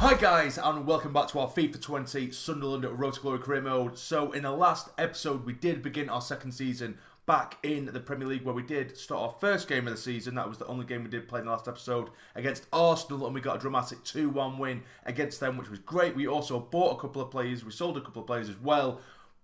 Hi guys, and welcome back to our FIFA 20 Sunderland Road to Glory career mode. So in the last episode we did begin our second season back in the Premier League, where we did start our first game of the season. That was the only game we did play in the last episode against Arsenal, and we got a dramatic 2-1 win against them, which was great. We also bought a couple of players, we sold a couple of players as well.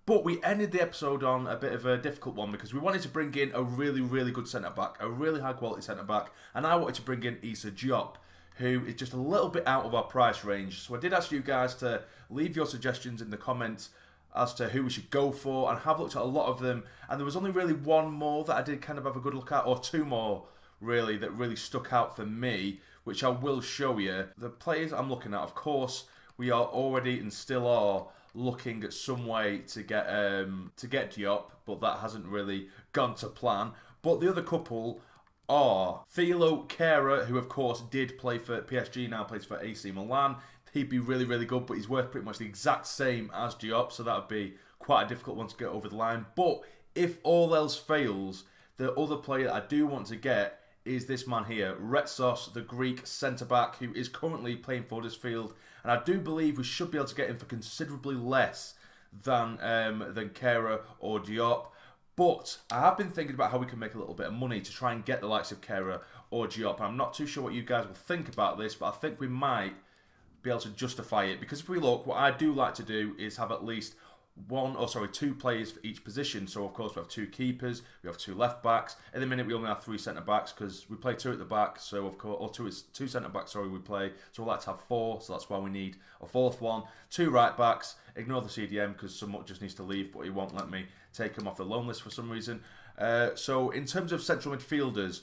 But we ended the episode on a bit of a difficult one because we wanted to bring in a really good centre-back, a really high-quality centre-back, and I wanted to bring in Issa Diop, who is just a little bit out of our price range. So I did ask you guys to leave your suggestions in the comments as to who we should go for, and have looked at a lot of them, and there was only really one more that I did kind of have a good look at, or two more really that really stuck out for me, which I will show you. The players I'm looking at, of course, we are already and still are looking at some way to get Diop, but that hasn't really gone to plan. But the other couple are Thilo Kehrer, who of course did play for PSG, now plays for AC Milan. He'd be really good, but he's worth pretty much the exact same as Diop, so that would be quite a difficult one to get over the line. But if all else fails, the other player I do want to get is this man here, Retsos, the Greek centre-back, who is currently playing for Huddersfield, and I do believe we should be able to get him for considerably less than Kehrer or Diop. But I have been thinking about how we can make a little bit of money to try and get the likes of Kehrer or Diop. I'm not too sure what you guys will think about this, but I think we might be able to justify it. Because if we look, what I do like to do is have at least two players for each position. So of course we have two keepers, we have two left backs. At the minute we only have three centre backs because we play two at the back. So of course, or two centre backs. Sorry, we play. So we like to have four. So that's why we need a fourth one. Two right backs. Ignore the CDM because someone just needs to leave, but he won't let me take him off the loan list for some reason. So in terms of central midfielders,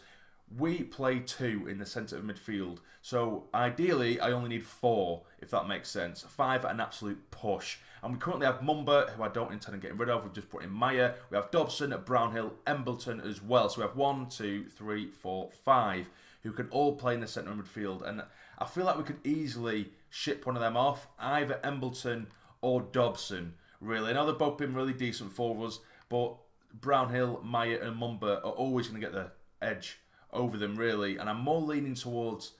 we play two in the centre of midfield. So ideally, I only need four, if that makes sense. Five at an absolute push. And we currently have Mumba, who I don't intend on getting rid of. We've just put in Maya. We have Dobson, Brownhill, Embleton as well. So we have 1, 2, 3, 4, 5 who can all play in the centre of midfield. And I feel like we could easily ship one of them off, either Embleton or Dobson, really. I know they've both been really decent for us, but Brownhill, Maya and Mumba are always going to get the edge over them, really. And I'm more leaning towards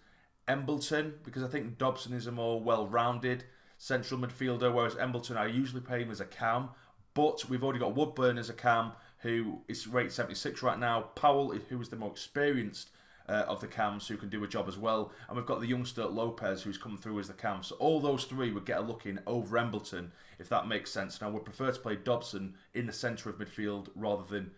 Embleton because I think Dobson is a more well-rounded central midfielder, whereas Embleton, I usually play him as a cam, but we've already got Woodburn as a cam, who is rated 76 right now. Powell, who is the more experienced of the cams, who can do a job as well, and we've got the youngster Lopez, who's come through as the cam. So all those three would get a look in over Embleton, if that makes sense. Now, I would prefer to play Dobson in the centre of midfield rather than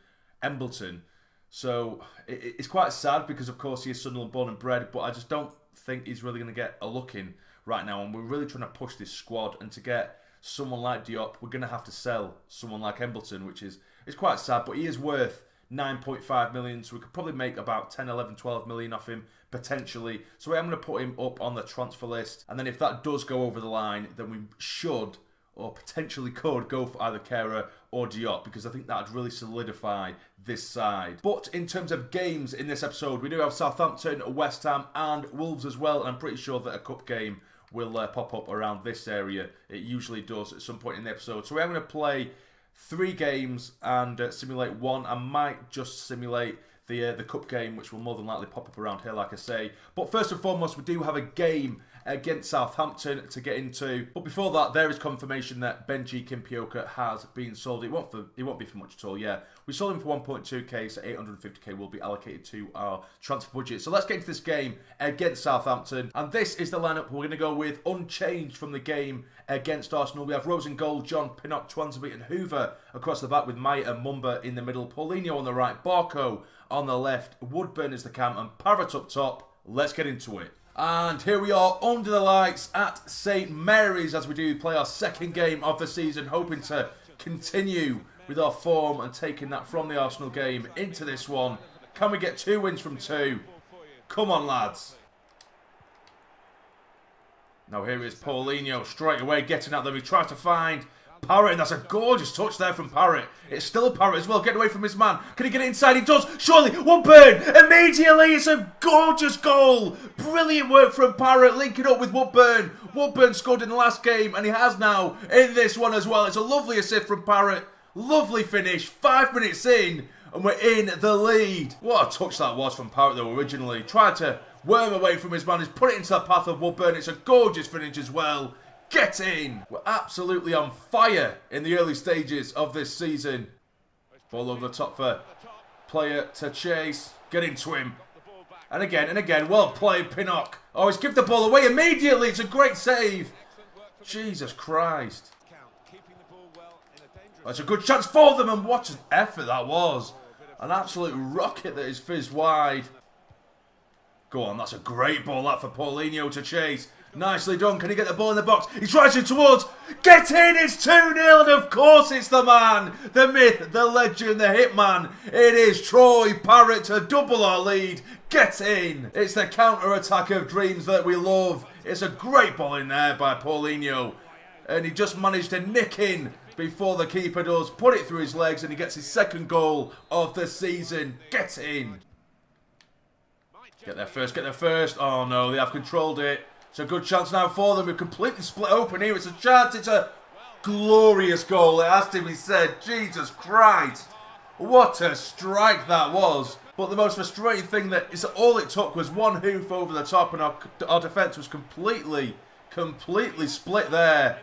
Embleton. So it's quite sad because, of course, he is Sunderland born and bred, but I just don't think he's really going to get a look in right now. And we're really trying to push this squad. And to get someone like Diop, we're going to have to sell someone like Embleton, which is quite sad. But he is worth 9.5 million, so we could probably make about 10, 11, 12 million off him, potentially. So I'm going to put him up on the transfer list. And then if that does go over the line, then we should, or potentially could, go for either Kehrer or Diop, because I think that would really solidify this side. But in terms of games in this episode, we do have Southampton, West Ham and Wolves as well, and I'm pretty sure that a cup game will pop up around this area. It usually does at some point in the episode. So we're going to play 3 games and simulate one. I might just simulate the cup game, which will more than likely pop up around here, like I say. But first and foremost, we do have a game against Southampton to get into. But before that, there is confirmation that Benji Kimpioka has been sold. It won't be for much at all, yeah. We sold him for 1.2k, so 850k will be allocated to our transfer budget. So let's get into this game against Southampton. And this is the lineup we're going to go with, unchanged from the game against Arsenal. We have Rose in goal, John, Pinnock, Twansby and Hoover across the back, with Maya and Mumba in the middle, Paulinho on the right, Barco on the left, Woodburn is the cam, and Parrott up top. Let's get into it. And here we are under the lights at St Mary's as we do play our second game of the season, hoping to continue with our form and taking that from the Arsenal game into this one. Can we get 2 wins from 2? Come on, lads. Now here is Paulinho straight away getting at them. He tries to find Parrott, and that's a gorgeous touch there from Parrott. It's still Parrott as well, getting away from his man. Can he get it inside? He does, surely. Woodburn, immediately, it's a gorgeous goal. Brilliant work from Parrott, linking up with Woodburn. Woodburn scored in the last game, and he has now in this one as well. It's a lovely assist from Parrott. Lovely finish, 5 minutes in, and we're in the lead. What a touch that was from Parrott though originally. Tried to worm away from his man. He's put it into the path of Woodburn. It's a gorgeous finish as well. Get in! We're absolutely on fire in the early stages of this season. Ball over the top for player to chase. Get into him. And again. Well played, Pinnock. Oh, he's given the ball away immediately. It's a great save. Jesus Christ. That's a good chance for them, and what an effort that was. An absolute rocket that is fizzed wide. Go on, that's a great ball that for Paulinho to chase. Nicely done. Can he get the ball in the box? He tries it towards. Get in! It's 2-0, and of course it's the man, the myth, the legend, the hitman. It is Troy Parrott to double our lead. Get in! It's the counter-attack of dreams that we love. It's a great ball in there by Paulinho. And he just managed to nick in before the keeper does. Put it through his legs, and he gets his second goal of the season. Get in! Get there first. Oh no, they have controlled it. It's a good chance now for them. We've completely split open here. It's a chance. It's a glorious goal. It has to be said. Jesus Christ. What a strike that was. But the most frustrating thing that is all it took was one hoof over the top, and our defence was completely split there.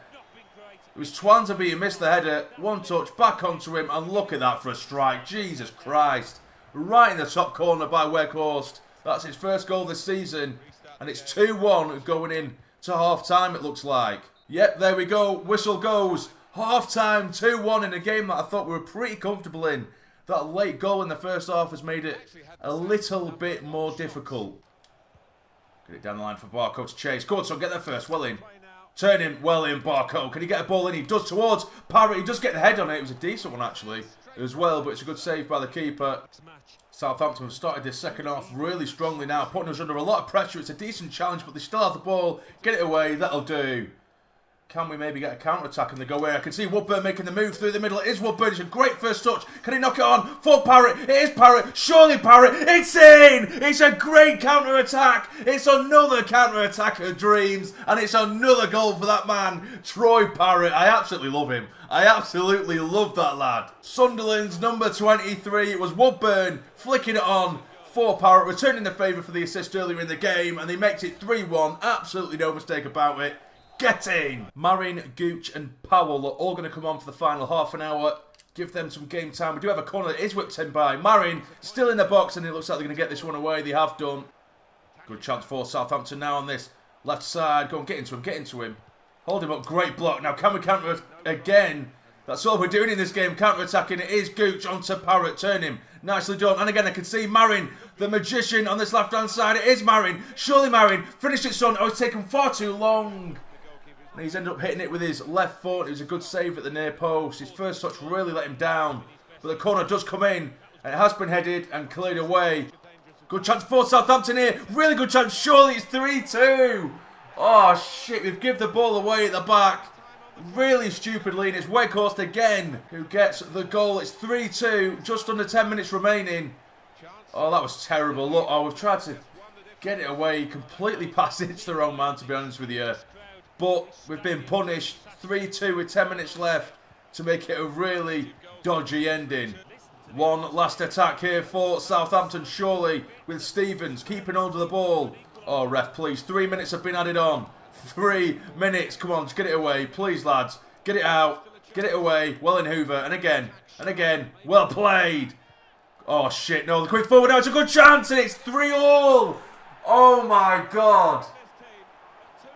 It was Twanzebe who missed the header. One touch back onto him, and look at that for a strike. Jesus Christ. Right in the top corner by Weghorst. That's his first goal this season. And it's 2-1 going in to half-time, it looks like. Yep, there we go. Whistle goes. Half-time, 2-1 in a game that I thought we were pretty comfortable in. That late goal in the first half has made it a little bit more difficult. Get it down the line for Barco to chase. Go on, son, get there first. Well in. Turn him well in, Barco. Can he get a ball in? He does towards Parrott. He does get the head on it. It was a decent one, actually, as well, but it's a good save by the keeper. Southampton have started this second half really strongly now, putting us under a lot of pressure. It's a decent challenge, but they still have the ball. Get it away. That'll do. Can we maybe get a counter-attack and they go away? I can see Woodburn making the move through the middle. It is Woodburn. It's a great first touch. Can he knock it on for Parrott? It is Parrott. Surely Parrott. It's in! It's a great counter-attack. It's another counter-attack of dreams. And it's another goal for that man, Troy Parrott. I absolutely love him. I absolutely love that lad. Sunderland's number 23. It was Woodburn flicking it on for Parrott, returning the favour for the assist earlier in the game. And they make it 3-1. Absolutely no mistake about it. Get in! Marin, Gooch and Powell are all going to come on for the final half an hour. Give them some game time. We do have a corner that is whipped in by Marin. Still in the box, and it looks like they're going to get this one away. They have done. Good chance for Southampton now on this left side. Go on, get into him. Hold him up. Great block. Now, can we counter again? That's all we're doing in this game. Counter-attacking. It is Gooch onto Parrott. Turn him. Nicely done. And again, I can see Marin, the magician, on this left-hand side. It is Marin. Surely Marin. Finish it, son. Oh, it's taken far too long. And he's ended up hitting it with his left foot. It was a good save at the near post. His first touch really let him down. But the corner does come in. And it has been headed and cleared away. Good chance for Southampton here. Really good chance. Surely it's 3-2. Oh, shit. We've given the ball away at the back. Really stupidly. And it's Weghorst again who gets the goal. It's 3-2. Just under 10 minutes remaining. Oh, that was terrible. Look, oh, we've tried to get it away. Completely past it to the wrong man, to be honest with you. But we've been punished. 3-2 with 10 minutes left to make it a really dodgy ending. One last attack here for Southampton, surely, with Stevens keeping hold of the ball. Oh, ref, please. 3 minutes have been added on. 3 minutes. Come on, just get it away. Please, lads. Get it out. Get it away. Well in Hoover. And again. And again. Well played. Oh, shit. No, the quick forward now. It's a good chance. And it's 3-all. Oh, my God.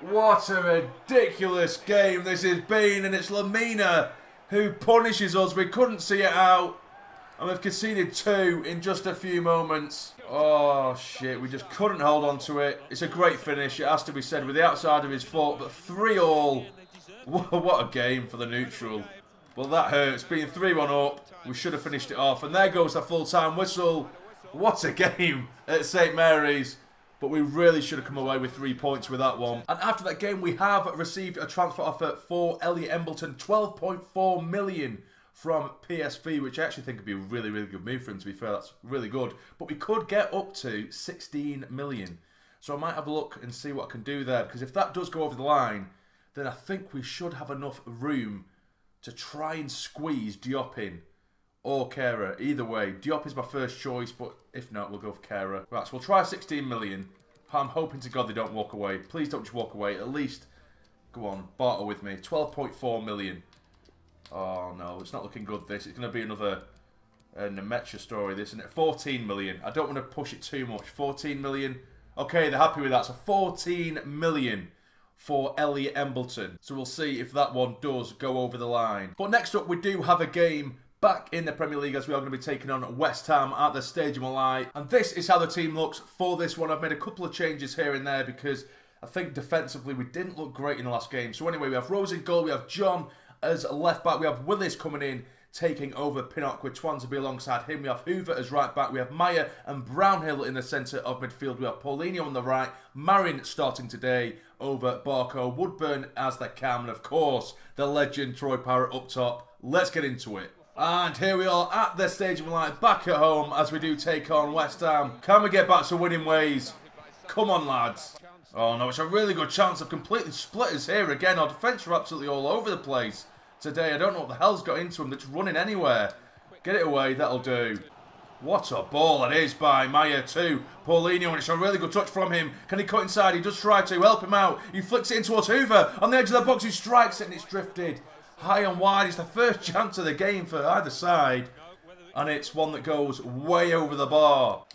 What a ridiculous game this has been, and it's Lamina who punishes us. We couldn't see it out, and we've conceded 2 in just a few moments. Oh, shit, we just couldn't hold on to it. It's a great finish, it has to be said, with the outside of his foot, but 3-all. What a game for the neutral. Well, that hurts. Being 3-1 up, we should have finished it off, and there goes the full-time whistle. What a game at St Mary's. But we really should have come away with 3 points with that one. And after that game, we have received a transfer offer for Elliot Embleton. 12.4 million from PSV, which I actually think would be a really, really good move for him, to be fair. That's really good. But we could get up to 16 million. So I might have a look and see what I can do there. Because if that does go over the line, then I think we should have enough room to try and squeeze Diop in. Or Kehrer. Either way, Diop is my first choice, but if not, we'll go for Kehrer. Right, so we'll try 16 million. I'm hoping to God they don't walk away. Please don't just walk away. At least, go on, barter with me. 12.4 million. Oh, no, it's not looking good, this. It's going to be another Nemetra story, this, isn't it? 14 million. I don't want to push it too much. 14 million. Okay, they're happy with that. So 14 million for Elliot Embleton. So we'll see if that one does go over the line. But next up, we do have a game back in the Premier League as we are going to be taking on West Ham at the Stadium of Light. And this is how the team looks for this one. I've made a couple of changes here and there because I think defensively we didn't look great in the last game. So anyway, we have Rose in goal, we have John as left back, we have Willis coming in, taking over Pinnock with Twansby alongside him. We have Hoover as right back. We have Meyer and Brownhill in the centre of midfield. We have Paulinho on the right. Marin starting today over Barco. Woodburn as the cam. And of course, the legend Troy Parrott up top. Let's get into it. And here we are at the Stadium of Light, back at home as we do take on West Ham. Can we get back to winning ways? Come on, lads. Oh no, it's a really good chance of completely split us here again. Our defence are absolutely all over the place today. I don't know what the hell's got into him that's running anywhere. Get it away, that'll do. What a ball it is by Meyer to Paulinho, and it's a really good touch from him. Can he cut inside? He does try to help him out. He flicks it in towards Hoover on the edge of the box. He strikes it and it's drifted high and wide. It's the first chance of the game for either side, and it's one that goes way over the bar.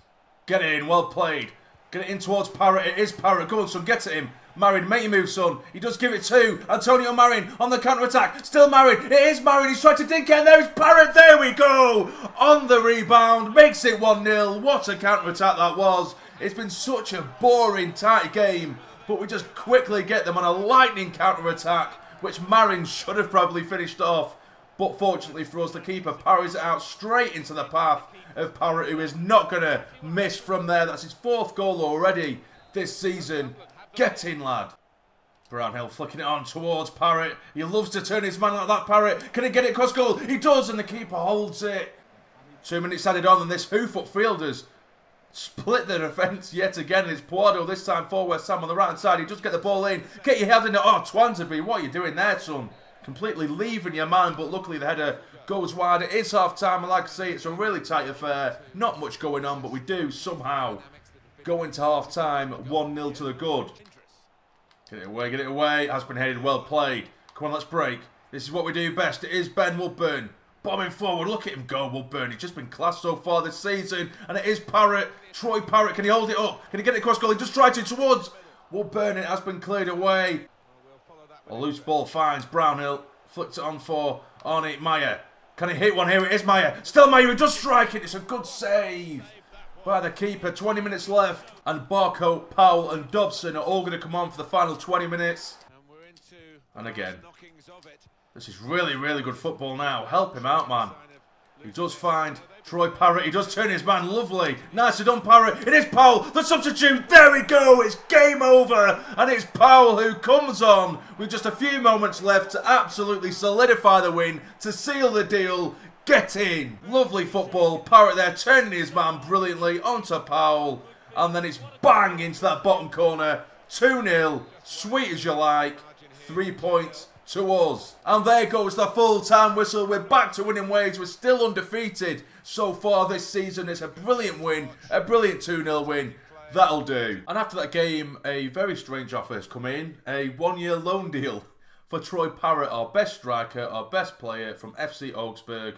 Get it in, well played. Get it in towards Parrott. It is Parrott. Go on, son, get at him. Marin, make your move, son. He does give it to Antonio Marin on the counter-attack. Still Marin. It is Marin. He's trying to dink it, and there is Parrott. There we go. On the rebound. Makes it 1-0. What a counter-attack that was. It's been such a boring, tight game, but we just quickly get them on a lightning counter-attack, which Marin should have probably finished off. But fortunately for us, the keeper parries it out straight into the path of Parrott, who is not going to miss from there. That's his 4th goal already this season. Get in, lad. Brownhill flicking it on towards Parrott. He loves to turn his man like that, Parrott. Can he get it across goal? He does, and the keeper holds it. 2 minutes added on, and this hoof-up fielders split the defence yet again. And it's Puado this time for West Ham on the right-hand side. He does get the ball in. Get your head in it. Oh, Twansby, what are you doing there, son? Completely leaving your man, but luckily the header goes wide. It is half-time, and like I say, it's a really tight affair. Not much going on, but we do somehow go into half-time 1-0 to the good. Get it away, get it away. Has been headed, well played. Come on, let's break. This is what we do best. It is Ben Woodburn. Bombing forward. Look at him go, Woodburn. He's just been class so far this season. And it is Parrott. Troy Parrott. Can he hold it up? Can he get it across goal? He just tried to towards Woodburn. It has been cleared away. A loose ball finds Brownhill. Flicked it on for Arnie Meyer. Can he hit one here? It is Meyer. Still Meyer. He does strike it. It's a good save by the keeper. 20 minutes left, and Barco, Powell and Dobson are all going to come on for the final 20 minutes. And again, this is really, really good football now. Help him out, man. He does find Troy Parrott. He does turn his man. Lovely. Nicely done, Parrott. It is Powell, the substitute. There we go. It's game over. And it's Powell who comes on with just a few moments left to absolutely solidify the win, to seal the deal. Get in. Lovely football. Parrott there turning his man brilliantly onto Powell. And then it's bang into that bottom corner. 2-0. Sweet as you like. 3 points to us. And there goes the full-time whistle. We're back to winning ways. We're still undefeated so far this season. It's a brilliant win. A brilliant 2-0 win. That'll do. And after that game, a very strange offer has come in. A 1-year loan deal for Troy Parrott, our best striker, our best player from FC Augsburg.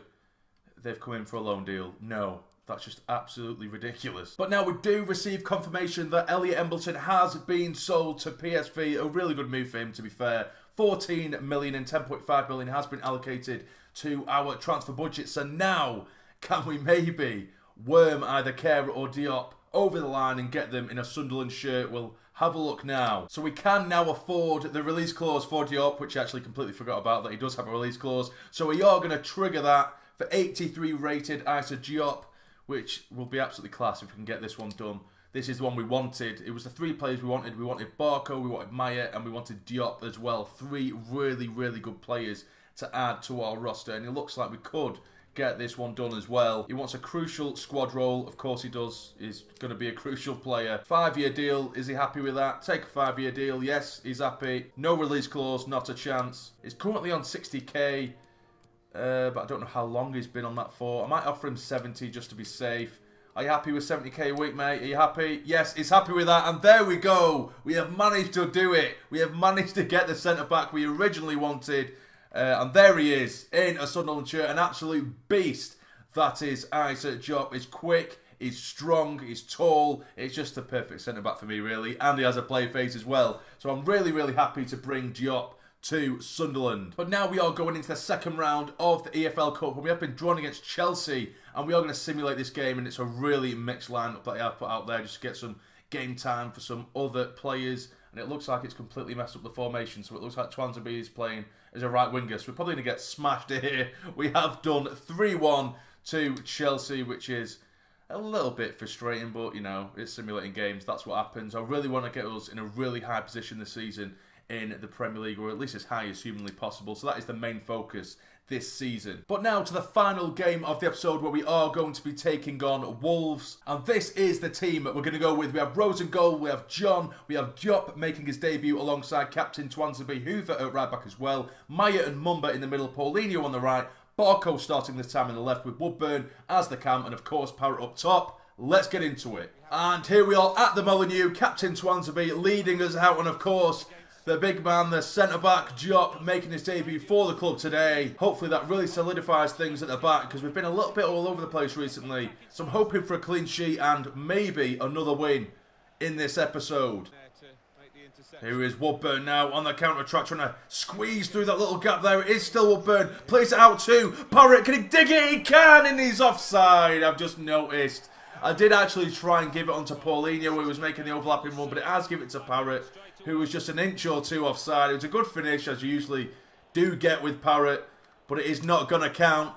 They've come in for a loan deal. No, that's just absolutely ridiculous. But now we do receive confirmation that Elliot Embleton has been sold to PSV. A really good move for him, to be fair. 14 million and 10.5 million has been allocated to our transfer budget. So now, can we maybe worm either Kehrer or Diop over the line and get them in a Sunderland shirt? We'll have a look now. So we can now afford the release clause for Diop, which I actually completely forgot about, that he does have a release clause. So we are going to trigger that for 83 rated Isa Diop, which will be absolutely class if we can get this one done. This is the one we wanted. It was the 3 players we wanted. We wanted Barco, we wanted Meyer, and we wanted Diop as well. 3 really, really good players to add to our roster. And it looks like we could get this one done as well. He wants a crucial squad role. Of course he does. He's going to be a crucial player. 5-year deal. Is he happy with that? Take a 5-year deal. Yes, he's happy. No release clause. Not a chance. He's currently on 60k. But I don't know how long he's been on that for. I might offer him 70 just to be safe. Are you happy with 70k a week, mate? Are you happy? Yes, he's happy with that. And there we go. We have managed to do it. We have managed to get the centre-back we originally wanted. And there he is, in a Sunderland shirt. An absolute beast. That is Isaac Diop. He's quick. He's strong, he's tall, it's just the perfect centre-back for me, really. And he has a play face as well. So I'm really, really happy to bring Diop to Sunderland. But now we are going into the second round of the EFL Cup, and we have been drawn against Chelsea, and we are going to simulate this game, and it's a really mixed lineup that I have put out there just to get some game time for some other players. And it looks like it's completely messed up the formation, so it looks like Twansby is playing as a right winger, so we're probably going to get smashed here. We have done 3-1 to Chelsea, which is a little bit frustrating, but, you know, it's simulating games. That's what happens. I really want to get us in a really high position this season in the Premier League, or at least as high as humanly possible. So that is the main focus this season. But now to the final game of the episode, where we are going to be taking on Wolves. And this is the team that we're going to go with. We have Rose in goal, we have John, we have Diop making his debut alongside captain Twansby, Hoover at right back as well, Maya and Mumba in the middle, Paulinho on the right, Barco starting this time in the left with Woodburn as the cam, and of course Parrott up top. Let's get into it. And here we are at the Molineux, Captain Twansby leading us out, and of course the big man, the centre-back Diop, making his debut for the club today. Hopefully that really solidifies things at the back, because we've been a little bit all over the place recently. So I'm hoping for a clean sheet and maybe another win in this episode. Here is Woodburn now on the counter-attack, trying to squeeze through that little gap there. It is still Woodburn. Plays it out to Parrott. Can he dig it? He can, and he's offside. I've just noticed. I did actually try and give it onto Paulinho, who was making the overlapping run, but it has given it to Parrott, who was just an inch or two offside. It was a good finish, as you usually do get with Parrott, but it is not going to count.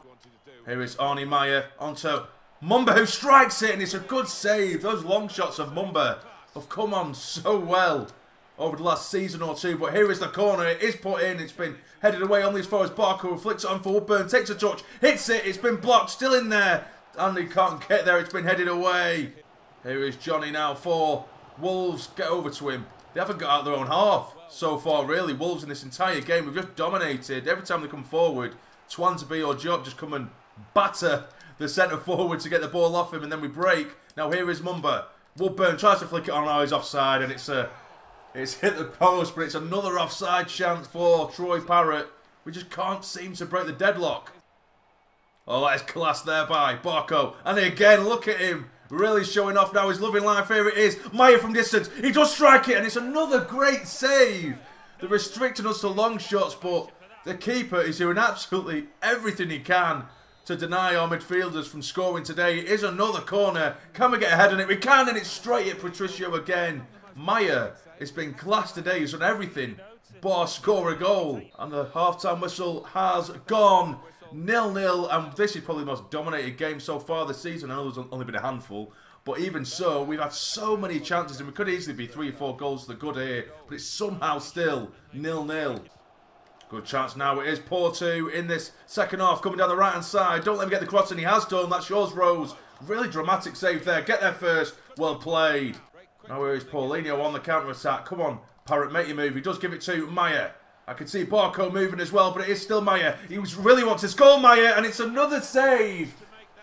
Here is Arnie Meyer onto Mumba, who strikes it, and it's a good save. Those long shots of Mumba have come on so well over the last season or two. But here is the corner. It is put in. It's been headed away only as far as Barco. Flicks it on for Woodburn. Takes a touch. Hits it. It's been blocked. Still in there. And he can't get there. It's been headed away. Here is Johnny now for Wolves. Get over to him. They haven't got out their own half so far, really. Wolves in this entire game have just dominated. Every time they come forward, Twansby or Diop just come and batter the centre forward to get the ball off him, and then we break. Now here is Mumba. Woodburn tries to flick it on. Oh, he's offside, and it's hit the post, but it's another offside chance for Troy Parrott. We just can't seem to break the deadlock. Oh, that is class there by Barco. And again, look at him. Really showing off now his loving life. Here it is. Maya from distance. He does strike it, and it's another great save. They're restricting us to long shots, but the keeper is doing absolutely everything he can to deny our midfielders from scoring today. It is another corner. Can we get a head on it? We can, and it's straight at Patricio again. Maya, it's been class today. He's done everything but score a goal. And the half-time whistle has gone. 0-0, and this is probably the most dominated game so far this season. I know there's only been a handful, but even so, we've had so many chances, and we could easily be 3 or 4 goals to the good here, but it's somehow still 0-0. Good chance now. It is Porto in this second half, coming down the right-hand side. Don't let him get the cross, and he has done. That's yours, Rose. Really dramatic save there. Get there first. Well played. Now here is Paulinho on the counter-attack. Come on, Parrott, make your move. He does give it to Maya. I can see Barco moving as well, but it is still Maya. He really wants to score, Maya, and it's another save.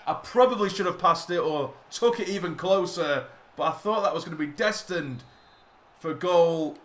I probably should have passed it or took it even closer, but I thought that was going to be destined for goal.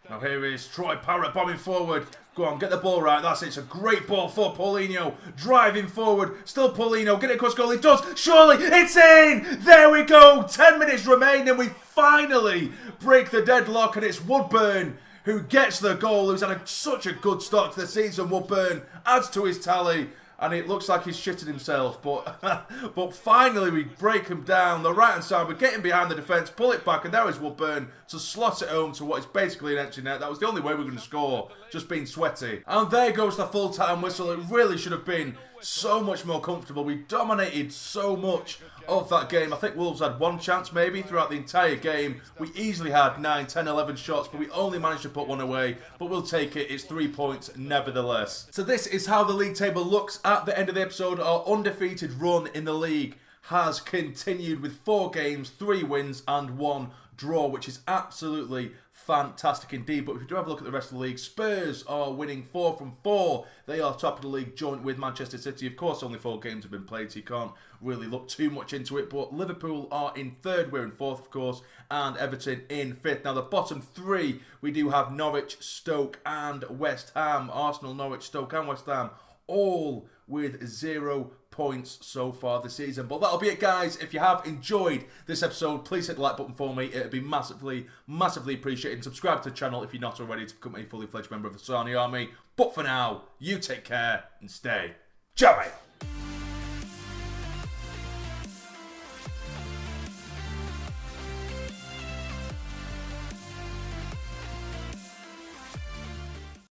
Now here is Troy Parrott bombing forward. Go on, get the ball right. That's it. It's a great ball for Paulinho. Driving forward. Still Paulinho. Get it across goal. He does. Surely. It's in. There we go. 10 minutes remain, and we finally break the deadlock, and it's Woodburn who gets the goal, who's had such a good start to the season. Woodburn adds to his tally, and it looks like he's shitted himself. But finally we break him down the right-hand side. We're getting behind the defence, pull it back, and there is Woodburn to slot it home to what is basically an empty net. That was the only way we were going to score, just being sweaty. And there goes the full-time whistle. It really should have been so much more comfortable. We dominated so much of that game. I think Wolves had 1 chance maybe throughout the entire game. We easily had 9, 10, 11 shots, but we only managed to put 1 away. But we'll take it. It's 3 points nevertheless. So this is how the league table looks at the end of the episode. Our undefeated run in the league has continued with 4 games, 3 wins and 1 draw, which is absolutely fantastic indeed. But if you do have a look at the rest of the league, Spurs are winning 4 from 4. They are top of the league, joint with Manchester City. Of course, only 4 games have been played, so you can't really look too much into it. But Liverpool are in 3rd, we're in 4th, of course, and Everton in 5th. Now, the bottom 3, we do have Norwich, Stoke, and West Ham. Arsenal, Norwich, Stoke, and West Ham, all with 0 points so far this season. But that'll be it, guys. If you have enjoyed this episode, please hit the like button for me. It'd be massively appreciated. And subscribe to the channel if you're not already to become a fully fledged member of the Sassy Army. But for now, you take care and stay jammy.